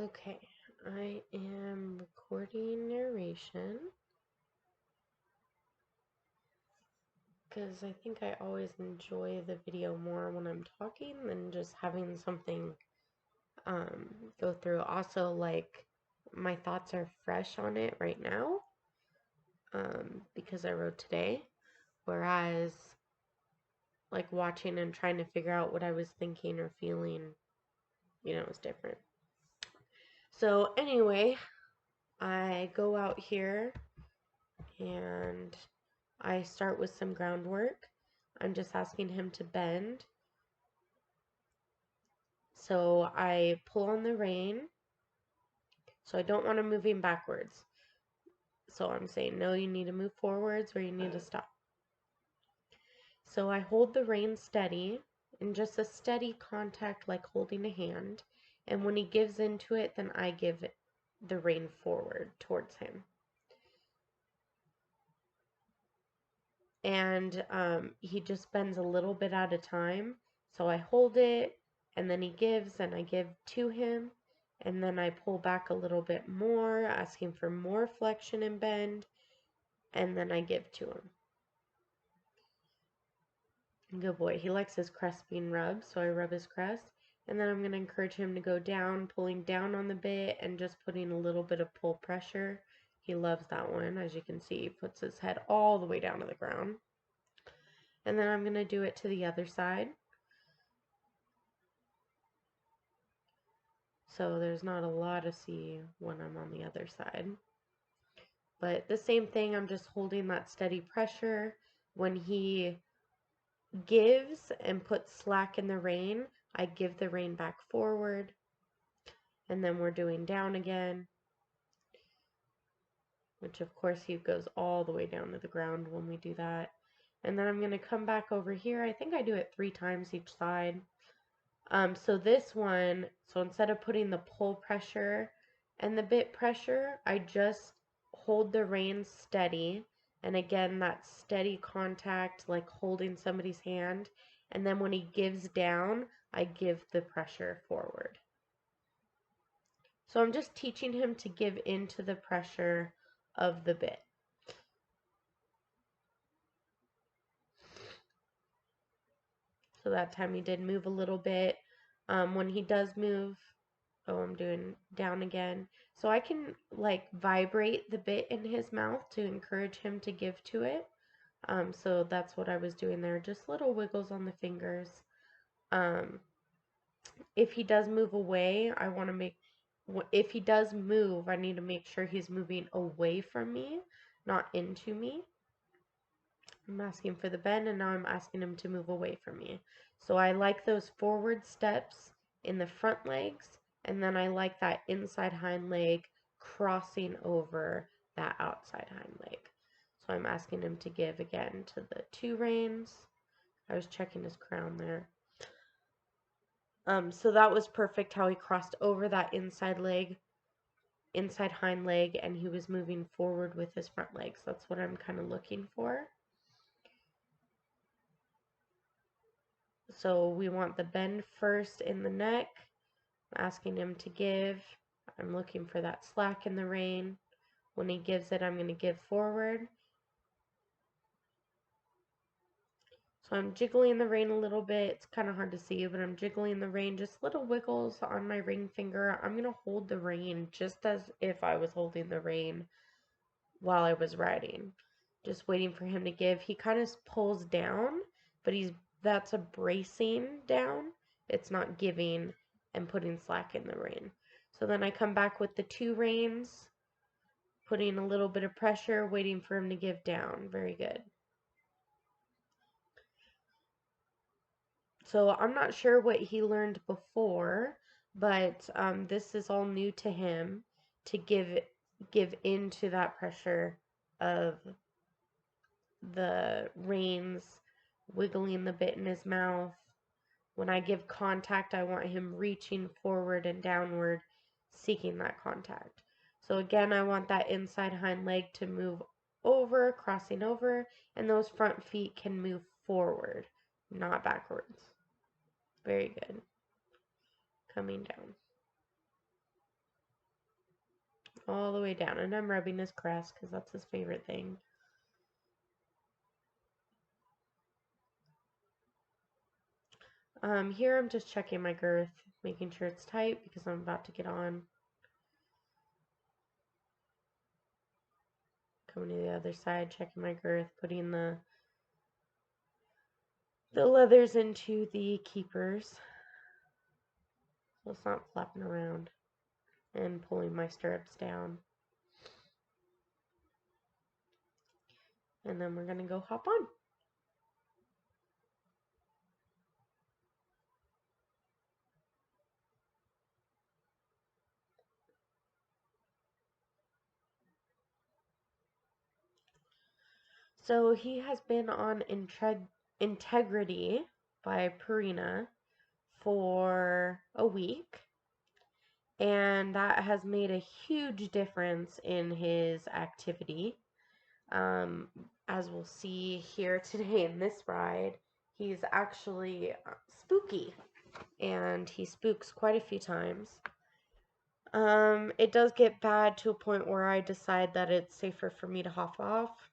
Okay, I am recording narration because I think I always enjoy the video more when I'm talking than just having something go through. Also, like, my thoughts are fresh on it right now because I wrote today, whereas, like, watching and trying to figure out what I was thinking or feeling, is different. So, anyway, I go out here and I start with some groundwork. I'm just asking him to bend. So I pull on the rein. So I don't want him moving backwards. So I'm saying, no, you need to move forwards or you need to stop. So I hold the rein steady in just a steady contact like holding a hand. And when he gives into it, then I give the rein forward towards him. And he just bends a little bit at a time. So I hold it, and then he gives, and I give to him, and then I pull back a little bit more, asking for more flexion and bend, and then I give to him. Good boy. He likes his crest being rubbed, so I rub his crest, and then I'm going to encourage him to go down, pulling down on the bit, and just putting a little bit of pull pressure. He loves that one. As you can see, he puts his head all the way down to the ground. And then I'm going to do it to the other side. So there's not a lot to see when I'm on the other side. But the same thing, I'm just holding that steady pressure. When he gives and puts slack in the rein, I give the rein back forward. And then we're doing down again, which of course he goes all the way down to the ground when we do that. And then I'm going to come back over here. I think I do it 3 times each side. So this one, so instead of putting the pull pressure and the bit pressure, I just hold the reins steady. And again, that steady contact, like holding somebody's hand. And then when he gives down, I give the pressure forward. So I'm just teaching him to give into the pressure of the bit. So that time he did move a little bit. When he does move, oh, I'm doing down again. So I can like vibrate the bit in his mouth to encourage him to give to it. So that's what I was doing there. Just little wiggles on the fingers. If he does move away, if he does move, I need to make sure he's moving away from me, not into me. I'm asking for the bend, and now I'm asking him to move away from me. So I like those forward steps in the front legs, and then I like that inside hind leg crossing over that outside hind leg. So I'm asking him to give again to the 2 reins. I was checking his crown there. So that was perfect how he crossed over that inside hind leg, and he was moving forward with his front legs. That's what I'm kind of looking for. So we want the bend first in the neck. I'm asking him to give. I'm looking for that slack in the rein. When he gives it, I'm going to give forward. So I'm jiggling the rein a little bit. It's kind of hard to see, but I'm jiggling the rein. Just little wiggles on my ring finger. I'm going to hold the rein just as if I was holding the rein while I was riding. Just waiting for him to give. He kind of pulls down, but that's a bracing down. It's not giving and putting slack in the rein. So then I come back with the 2 reins, putting a little bit of pressure, waiting for him to give down. Very good. So I'm not sure what he learned before, but this is all new to him, to give into that pressure of the reins, wiggling the bit in his mouth. When I give contact, I want him reaching forward and downward, seeking that contact. So again, I want that inside hind leg to move over, crossing over, and those front feet can move forward, not backwards. Very good. Coming down. all the way down. And I'm rubbing his crest because that's his favorite thing. Here I'm just checking my girth, making sure it's tight because I'm about to get on. Coming to the other side, checking my girth, putting the leathers into the keepers so it's not flapping around, and pulling my stirrups down. And then we're gonna go hop on. So he has been on Integrity by Purina for a week, and that has made a huge difference in his activity. As we'll see here today in this ride, he's actually spooky, and he spooks quite a few times. It does get bad to a point where I decide that it's safer for me to hop off.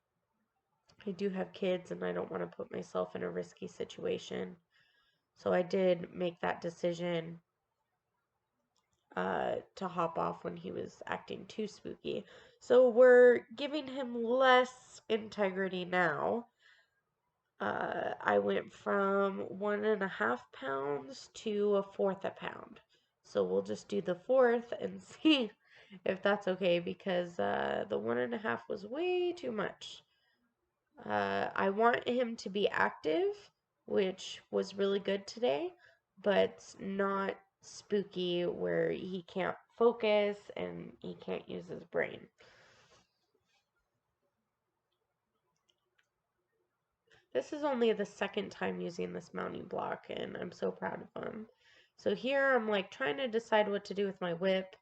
I do have kids and I don't want to put myself in a risky situation. So I did make that decision to hop off when he was acting too spooky. So we're giving him less integrity now. I went from 1.5 pounds to 1/4 a pound. So we'll just do the 1/4 and see if that's okay, because the 1.5 was way too much. I want him to be active, which was really good today, but not spooky where he can't focus and he can't use his brain. This is only the second time using this mounting block, and I'm so proud of him. So here I'm like trying to decide what to do with my whip.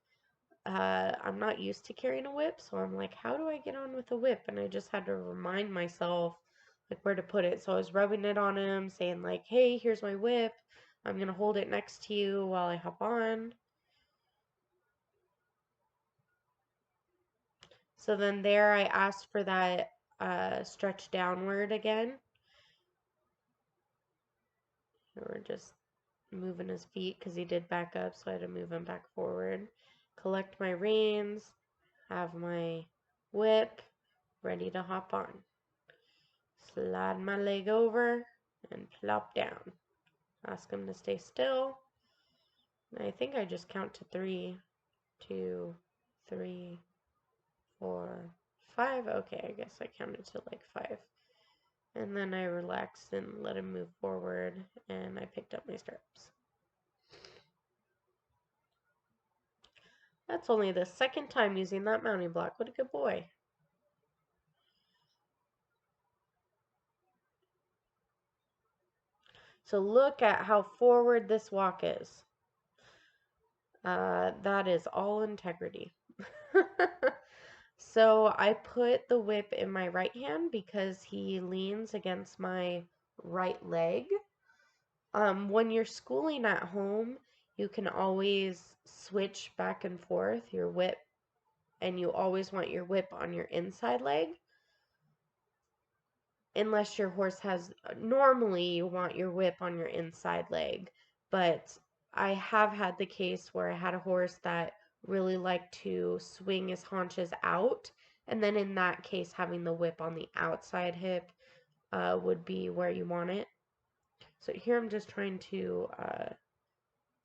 I'm not used to carrying a whip, so I'm like, how do I get on with a whip? And I just had to remind myself like where to put it. So I was rubbing it on him, saying like, hey, here's my whip. I'm gonna hold it next to you while I hop on. So then there I asked for that stretch downward again. And we're just moving his feet because he did back up, so I had to move him back forward. Collect my reins, have my whip, ready to hop on. Slide my leg over and plop down. Ask him to stay still. I think I just count to 3, 2, 3, 4, 5. Okay, I guess I counted to like 5. And then I relaxed and let him move forward, and I picked up my stirrups. That's only the second time using that mounting block. What a good boy. So look at how forward this walk is. That is all integrity. So I put the whip in my right hand because he leans against my right leg. When you're schooling at home, you can always switch back and forth your whip, and you always want your whip on your inside leg. Unless your horse has, normally you want your whip on your inside leg, but I have had the case where I had a horse that really liked to swing his haunches out, and then in that case having the whip on the outside hip would be where you want it. So here I'm just trying to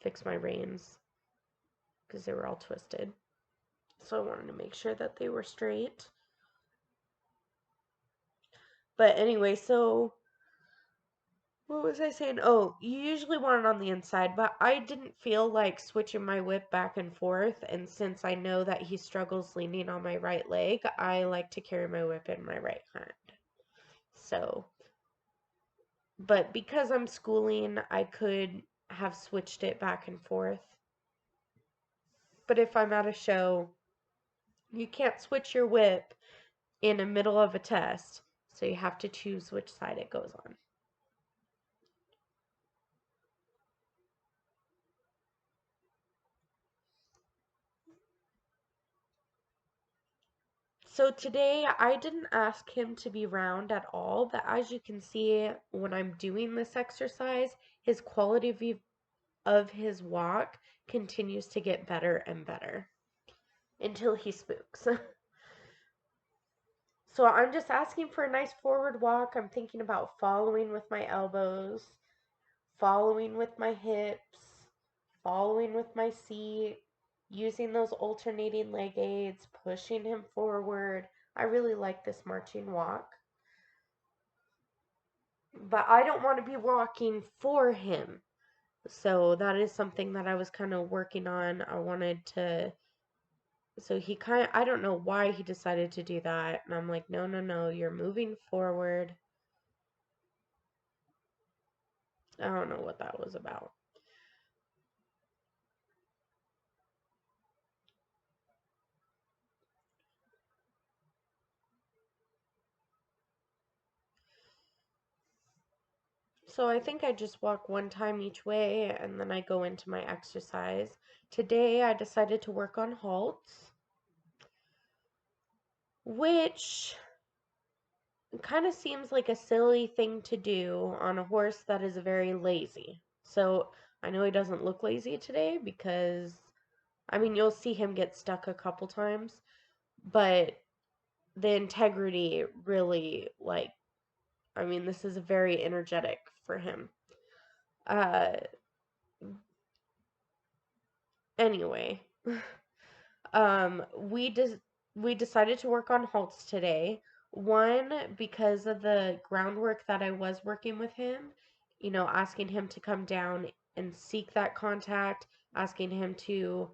fix my reins because they were all twisted, so I wanted to make sure that they were straight. But anyway, so what was I saying? Oh, you usually want it on the inside, but I didn't feel like switching my whip back and forth, and since I know that he struggles leaning on my right leg, I like to carry my whip in my right hand. So, but because I'm schooling, I could have switched it back and forth. But if I'm at a show, you can't switch your whip in the middle of a test, so you have to choose which side it goes on. So today I didn't ask him to be round at all, but as you can see when I'm doing this exercise, his quality of his walk continues to get better and better until he spooks. So I'm just asking for a nice forward walk. I'm thinking about following with my elbows, following with my hips, following with my seat, using those alternating leg aids, pushing him forward. I really like this marching walk. But I don't want to be walking for him. So that is something that I was kind of working on. I wanted to, so he kind of, I don't know why he decided to do that. And I'm like, no, no, no, you're moving forward. I don't know what that was about. So I think I just walk one time each way and then I go into my exercise. Today I decided to work on halts, which kind of seems like a silly thing to do on a horse that is very lazy. So I know he doesn't look lazy today because, I mean, you'll see him get stuck a couple times, but the integrity really, like, I mean, this is very energetic for him. Uh, anyway, um, we just we decided to work on halts today. One, because of the groundwork that I was working with him, asking him to come down and seek that contact, asking him to,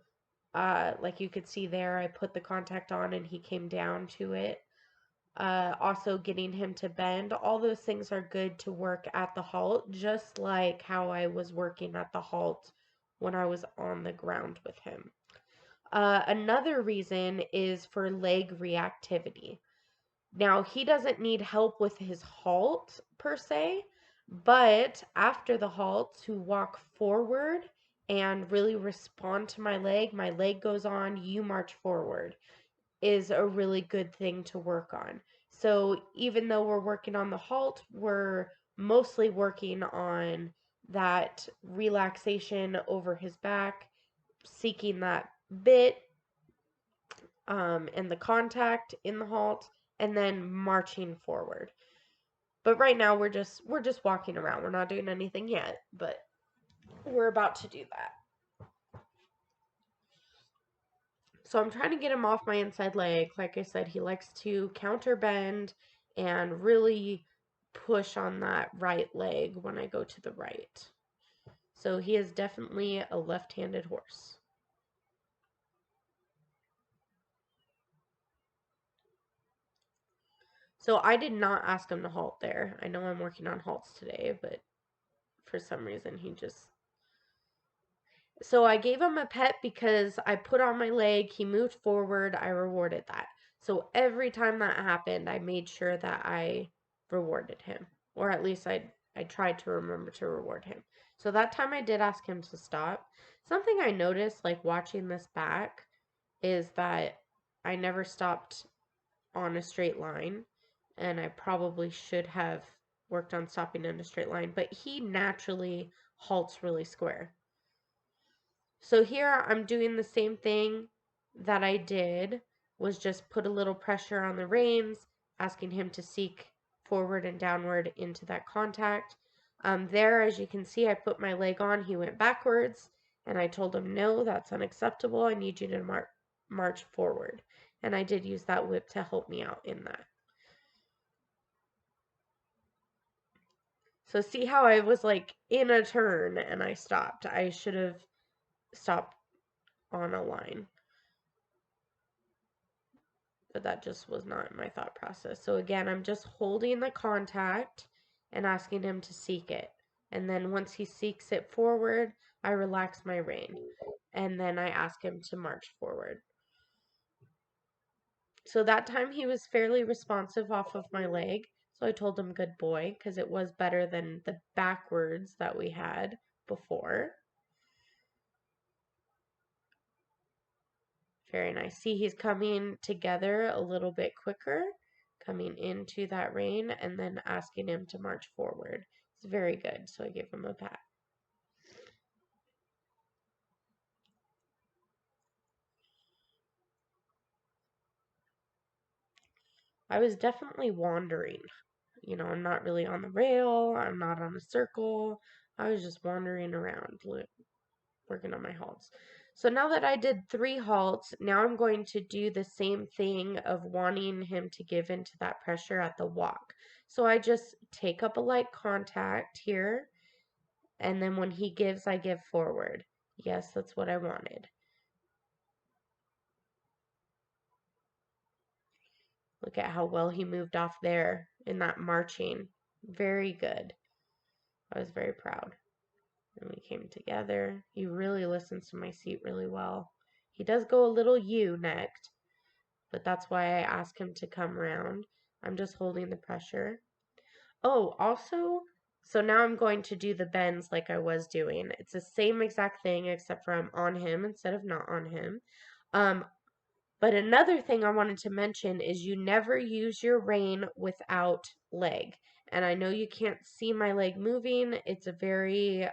like you could see there, I put the contact on and he came down to it. Also getting him to bend. All those things are good to work at the halt, just like how I was working at the halt when I was on the ground with him. Another reason is for leg reactivity. Now, he doesn't need help with his halt per se, but after the halt, to walk forward and really respond to my leg goes on, you march forward, is a really good thing to work on. So even though we're working on the halt, we're mostly working on that relaxation over his back, seeking that bit, and the contact in the halt, and then marching forward. But right now we're just walking around. We're not doing anything yet, but we're about to do that. So I'm trying to get him off my inside leg. Like I said, he likes to counter bend and really push on that right leg when I go to the right. So he is definitely a left-handed horse. So I did not ask him to halt there. I know I'm working on halts today, but for some reason he just... So I gave him a pet because I put on my leg, he moved forward, I rewarded that. So every time that happened, I made sure that I rewarded him. Or at least I tried to remember to reward him. So that time I did ask him to stop. Something I noticed, like watching this back, is that I never stopped on a straight line. And I probably should have worked on stopping in a straight line. But he naturally halts really square. So here I'm doing the same thing that I did, was just put a little pressure on the reins, asking him to seek forward and downward into that contact. There, as you can see, I put my leg on, he went backwards, and I told him, no, that's unacceptable, I need you to march forward. And I did use that whip to help me out in that. So see how I was like in a turn and I stopped. I should have stopped on a line. But that just was not my thought process. So again, I'm just holding the contact and asking him to seek it. And then once he seeks it forward, I relax my rein. And then I ask him to march forward. So that time he was fairly responsive off of my leg. So I told him good boy, because it was better than the backwards that we had before. Very nice. See, he's coming together a little bit quicker, coming into that rein, and then asking him to march forward. It's very good, so I give him a pat. I was definitely wandering. You know, I'm not really on the rail, I'm not on a circle. I was just wandering around, working on my halts. So now that I did 3 halts, now I'm going to do the same thing of wanting him to give into that pressure at the walk. So I just take up a light contact here, and then when he gives, I give forward. Yes, that's what I wanted. Look at how well he moved off there in that marching. Very good. I was very proud. And we came together. He really listens to my seat really well. He does go a little U-necked, but that's why I ask him to come around. I'm just holding the pressure. Oh, also, so now I'm going to do the bends like I was doing. It's the same exact thing except for I'm on him instead of not on him. But another thing I wanted to mention is you never use your rein without leg. And I know you can't see my leg moving. It's a very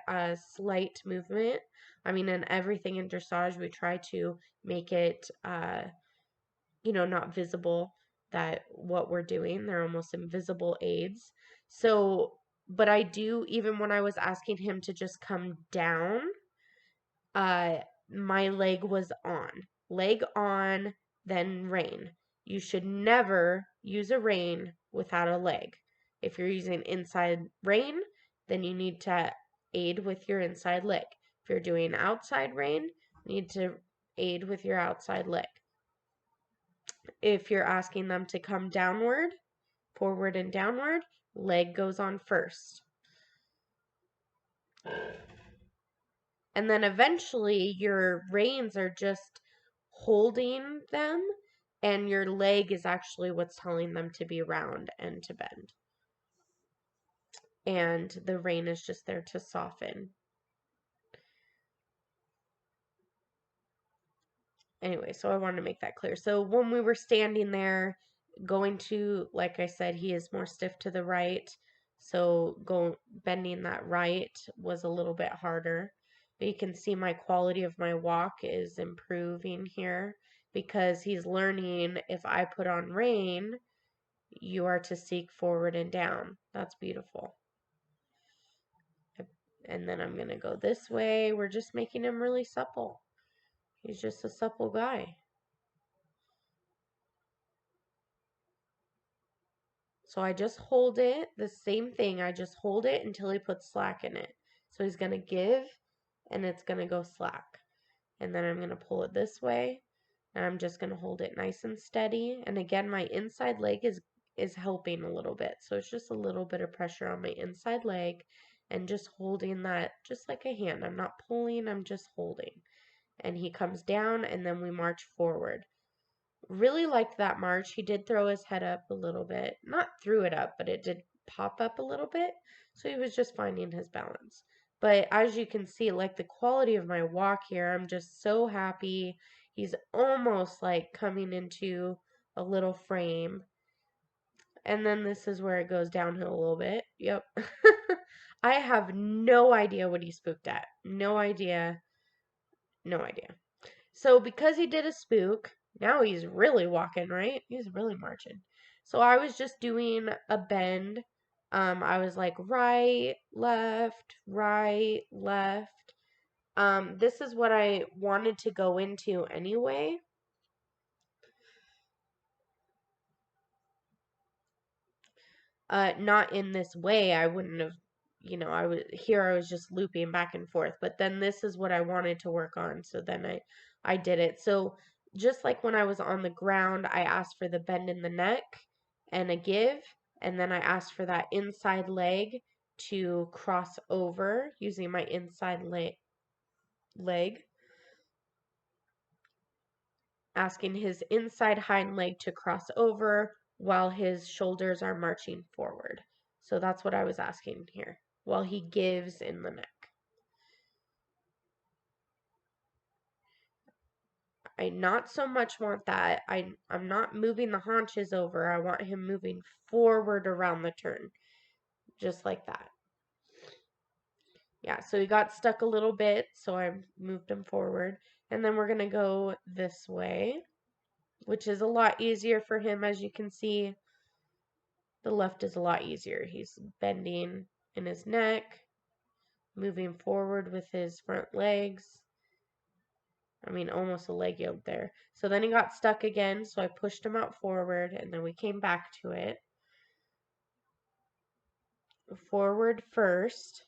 slight movement. I mean, in everything in dressage, we try to make it, not visible that what we're doing. They're almost invisible aids. So, but I do, even when I was asking him to just come down, uh, my leg was on. Leg on, then rein. You should never use a rein without a leg. If you're using inside rein, then you need to aid with your inside leg. If you're doing outside rein, you need to aid with your outside leg. If you're asking them to come downward, forward and downward, leg goes on first. And then eventually your reins are just holding them, and your leg is actually what's telling them to be round and to bend. And the rein is just there to soften. Anyway, so I wanted to make that clear. So when we were standing there, going to, like I said, he is more stiff to the right. So bending that right was a little bit harder. But you can see my quality of my walk is improving here because he's learning if I put on rein, you are to seek forward and down. That's beautiful. And then I'm going to go this way. We're just making him really supple. He's just a supple guy. So I just hold it, the same thing, I just hold it until he puts slack in it. So he's going to give, and it's going to go slack. And then I'm going to pull it this way, and I'm just going to hold it nice and steady. And again, my inside leg is helping a little bit. So it's just a little bit of pressure on my inside leg, and just holding that just like a hand. I'm not pulling, I'm just holding. And he comes down, and then we march forward. Really liked that march. He did throw his head up a little bit. Not threw it up, but it did pop up a little bit. So he was just finding his balance. But as you can see, like the quality of my walk here, I'm just so happy. He's almost like coming into a little frame. And then this is where it goes downhill a little bit. Yep. I have no idea what he spooked at. No idea. No idea. So because he did a spook, now he's really walking, right? He's really marching. So I was just doing a bend. I was like right, left, right, left. This is what I wanted to go into anyway. Not in this way. I wouldn't have, I was just looping back and forth, but then this is what I wanted to work on. So then I did it. So just like when I was on the ground, I asked for the bend in the neck and a give, and then I asked for that inside leg to cross over using my inside leg, asking his inside hind leg to cross over while his shoulders are marching forward. So that's what I was asking here, while he gives in the neck. I not so much want that. I'm not moving the haunches over. I want him moving forward around the turn. Just like that. Yeah, so he got stuck a little bit, so I moved him forward. And then we're going to go this way, which is a lot easier for him. As you can see, the left is a lot easier. He's bending in his neck, moving forward with his front legs. I mean, almost a leg yoke there. So then he got stuck again, so I pushed him out forward, and then we came back to it. Forward first,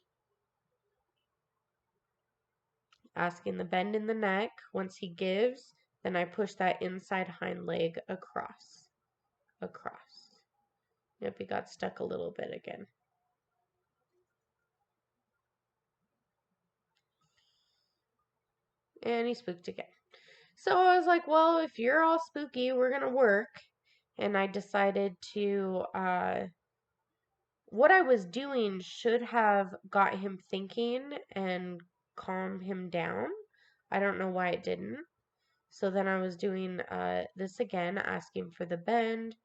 asking the bend in the neck. Once he gives, then I push that inside hind leg across. Across. Yep, he got stuck a little bit again. And he spooked again. So I was like, well, if you're all spooky, we're going to work. And I decided to, what I was doing should have got him thinking and calm him down. I don't know why it didn't. So then I was doing this again, asking for the bend,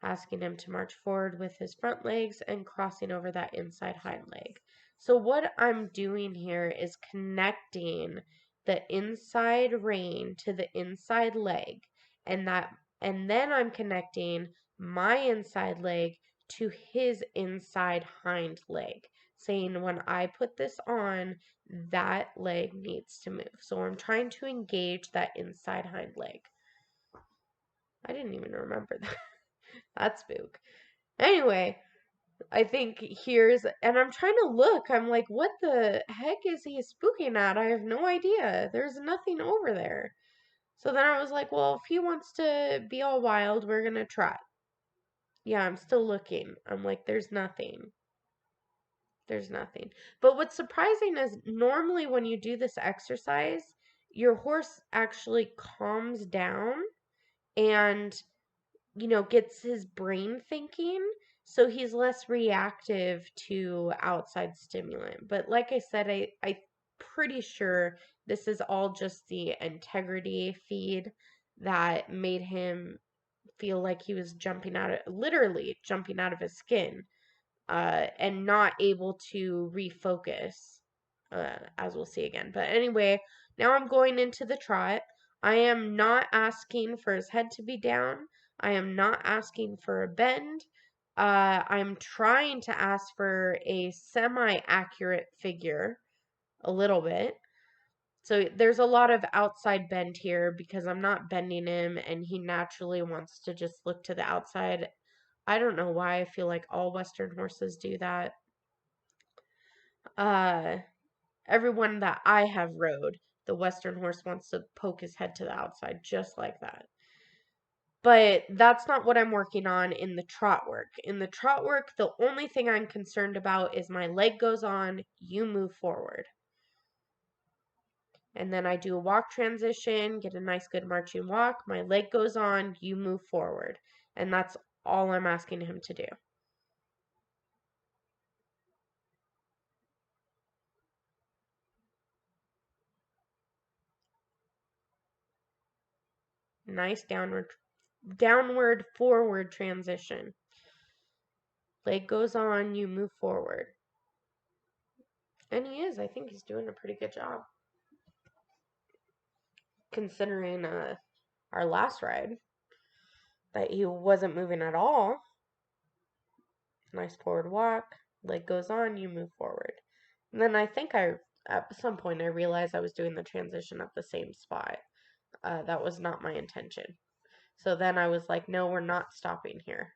asking him to march forward with his front legs and crossing over that inside hind leg. So what I'm doing here is connecting the inside rein to the inside leg, and then I'm connecting my inside leg to his inside hind leg, saying when I put this on, that leg needs to move. So I'm trying to engage that inside hind leg. I didn't even remember that. That spook. Anyway, I think and I'm trying to look. I'm like, what the heck is he spooking at? I have no idea. There's nothing over there. So then I was like, well, if he wants to be all wild, we're gonna try. Yeah, I'm still looking. I'm like, there's nothing. There's nothing. But what's surprising is normally when you do this exercise, your horse actually calms down and gets his brain thinking, so he's less reactive to outside stimulant. But like I said, I'm pretty sure this is all just the integrity feed that made him feel like he was literally jumping out of his skin, and not able to refocus, as we'll see again. But anyway, now I'm going into the trot. I am not asking for his head to be down. I am not asking for a bend. I'm trying to ask for a semi-accurate figure, a little bit. So there's a lot of outside bend here because I'm not bending him and he naturally wants to just look to the outside. I don't know why I feel like all Western horses do that. Everyone that I have rode, the Western horse wants to poke his head to the outside just like that. But that's not what I'm working on in the trot work. In the trot work, the only thing I'm concerned about is my leg goes on, you move forward. And then I do a walk transition, get a nice good marching walk, my leg goes on, you move forward. And that's all I'm asking him to do. Nice downward forward transition. Leg goes on, you move forward. And he is. I think he's doing a pretty good job. Considering our last ride, that he wasn't moving at all. Nice forward walk. Leg goes on, you move forward. And then I think at some point I realized I was doing the transition at the same spot. That was not my intention. So then I was like, no, we're not stopping here.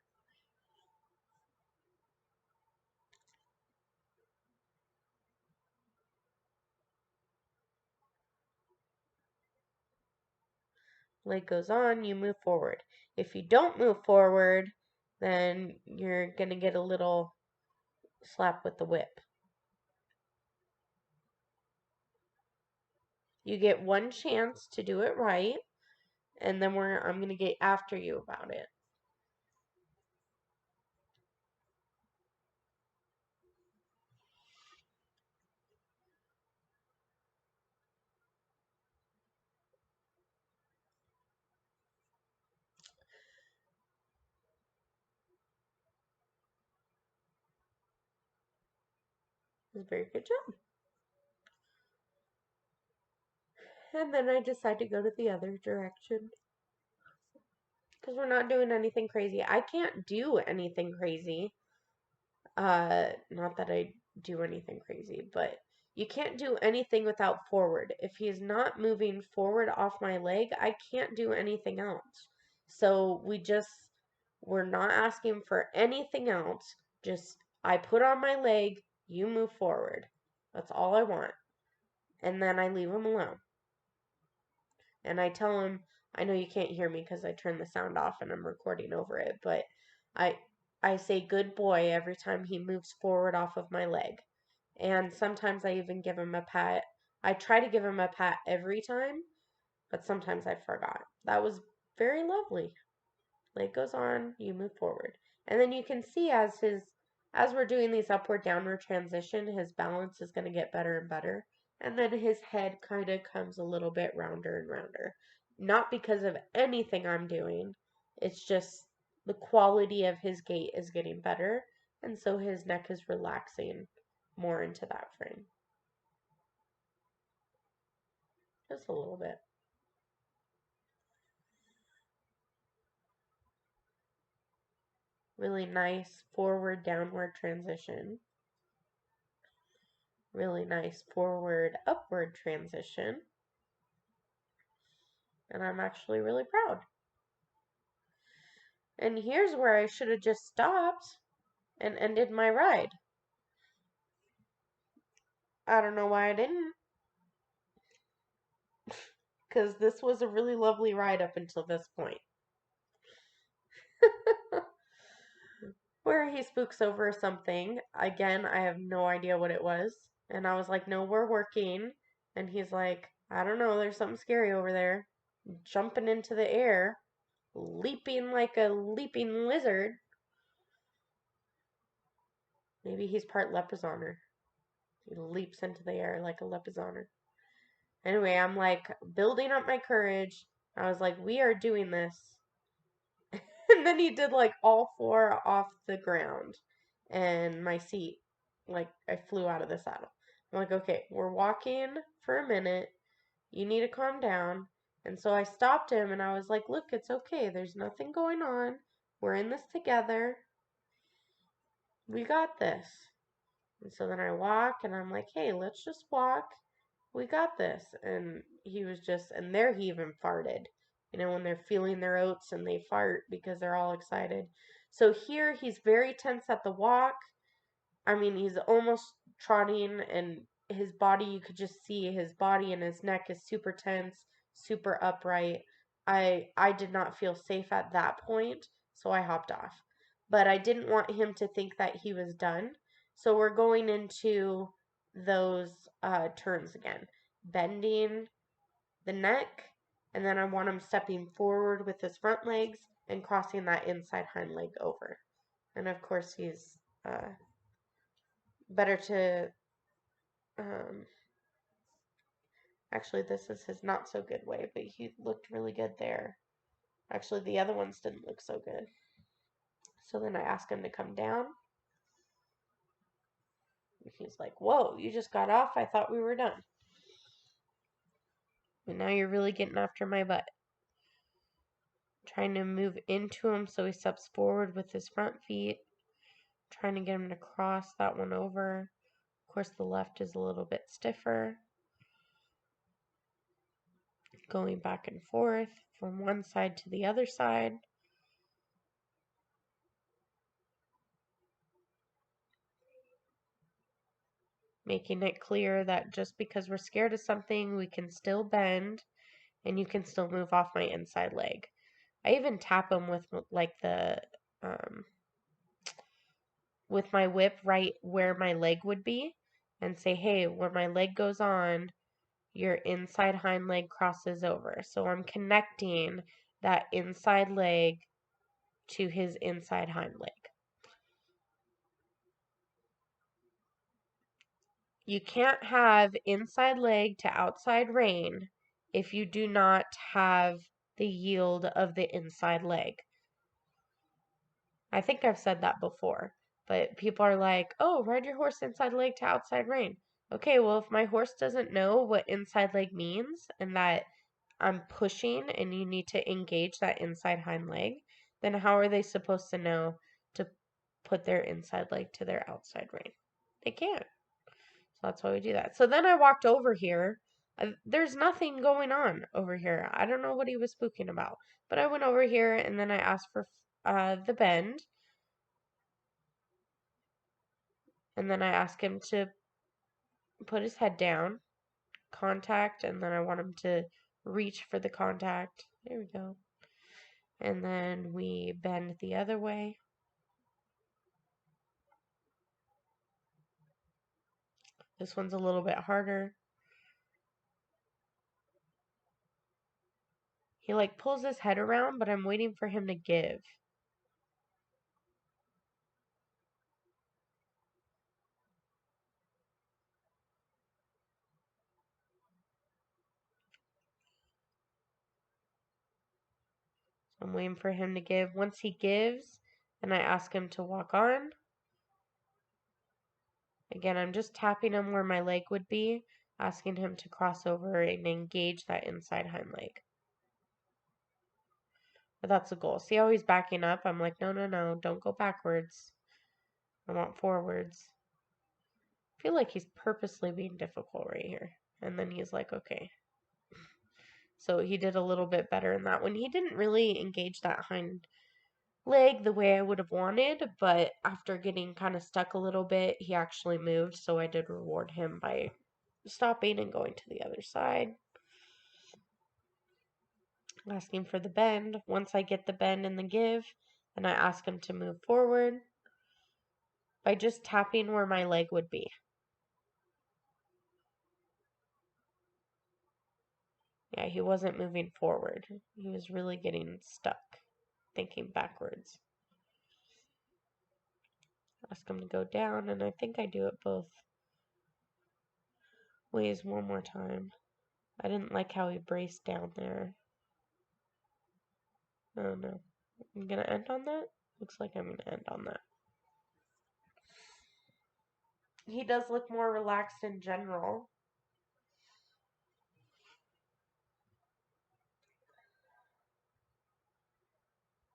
Leg goes on, you move forward. If you don't move forward, then you're going to get a little slap with the whip. You get one chance to do it right, and then I'm going to get after you about it. It was a very good job. And then I decide to go to the other direction. Because we're not doing anything crazy. I can't do anything crazy. Not that I do anything crazy, but you can't do anything without forward. If he's not moving forward off my leg, I can't do anything else. So we're not asking for anything else. Just, I put on my leg, you move forward. That's all I want. And then I leave him alone. And I tell him, I know you can't hear me because I turned the sound off and I'm recording over it, but I I say good boy every time he moves forward off of my leg. And sometimes I even give him a pat. I try to give him a pat every time, but sometimes I forgot. That was very lovely. Leg goes on, you move forward. And then you can see as we're doing these upward downward transition, his balance is going to get better and better. And then his head kind of comes a little bit rounder and rounder. Not because of anything I'm doing. It's just the quality of his gait is getting better, and so his neck is relaxing more into that frame. Just a little bit. Really nice forward downward transition. Really nice forward upward transition. And I'm actually really proud. And here's where I should have just stopped and ended my ride. I don't know why I didn't. Because this was a really lovely ride up until this point. Where he spooks over something. Again, I have no idea what it was. And I was like, no, we're working. And he's like, I don't know, there's something scary over there. Jumping into the air, leaping like a leaping lizard. Maybe he's part leprechaun. He leaps into the air like a leprechaun. Anyway, I'm like building up my courage. I was like, we are doing this. And then he did like all four off the ground. And my seat, like, I flew out of the saddle. I'm like, okay, we're walking for a minute. You need to calm down. And so I stopped him and I was like, look, it's okay. There's nothing going on. We're in this together. We got this. And so then I walk and I'm like, hey, let's just walk. We got this. And he was just, and there he even farted. You know, when they're feeling their oats and they fart because they're all excited. So here he's very tense at the walk. I mean, he's almost trotting, and his body, you could just see his body and his neck is super tense, super upright. I did not feel safe at that point, so I hopped off. But I didn't want him to think that he was done. So we're going into those turns again. Bending the neck, and then I want him stepping forward with his front legs and crossing that inside hind leg over. And of course, he's better to, actually, this is his not so good way, but he looked really good there. Actually, the other ones didn't look so good. So then I asked him to come down. He's like, whoa, you just got off? I thought we were done. And now you're really getting after my butt. Trying to move into him so he steps forward with his front feet. Trying to get him to cross that one over. Of course, the left is a little bit stiffer. Going back and forth from one side to the other side. Making it clear that just because we're scared of something, we can still bend and you can still move off my inside leg. I even tap him with like with my whip right where my leg would be and say, hey, when my leg goes on, your inside hind leg crosses over. So I'm connecting that inside leg to his inside hind leg. You can't have inside leg to outside rein if you do not have the yield of the inside leg. I think I've said that before. But people are like, oh, ride your horse inside leg to outside rein. Okay, well, if my horse doesn't know what inside leg means and that I'm pushing and you need to engage that inside hind leg, then how are they supposed to know to put their inside leg to their outside rein? They can't. So that's why we do that. So then I walked over here. There's nothing going on over here. I don't know what he was spooking about. But I went over here and then I asked for the bend. And then I asked him to put his head down, contact, and then I want him to reach for the contact. There we go. And then we bend the other way. This one's a little bit harder. He like pulls his head around, but I'm waiting for him to give. So I'm waiting for him to give. Once he gives, then I ask him to walk on. Again, I'm just tapping him where my leg would be, asking him to cross over and engage that inside hind leg. But that's the goal. See how he's backing up? I'm like, no, no, no, don't go backwards. I want forwards. I feel like he's purposely being difficult right here. And then he's like, okay. So he did a little bit better in that one. He didn't really engage that hind leg the way I would have wanted, but after getting kind of stuck a little bit, he actually moved. So I did reward him by stopping and going to the other side. Asking for the bend. Once I get the bend and the give, then I ask him to move forward by just tapping where my leg would be. Yeah, he wasn't moving forward. He was really getting stuck, thinking backwards. Ask him to go down, and I think I do it both ways one more time. I didn't like how he braced down there. I don't know. I'm gonna end on that? Looks like I'm gonna end on that. He does look more relaxed in general.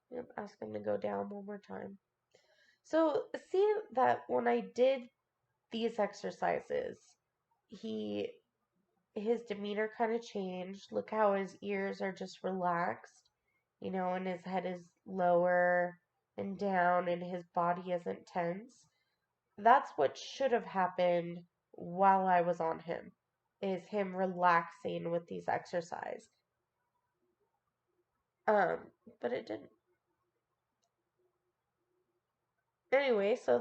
Yep, ask him to go down one more time. So, see that when I did these exercises, his demeanor kind of changed. Look how his ears are just relaxed, and his head is lower and down and his body isn't tense. That's what should have happened while I was on him, is him relaxing with these exercises. But it didn't. Anyway, so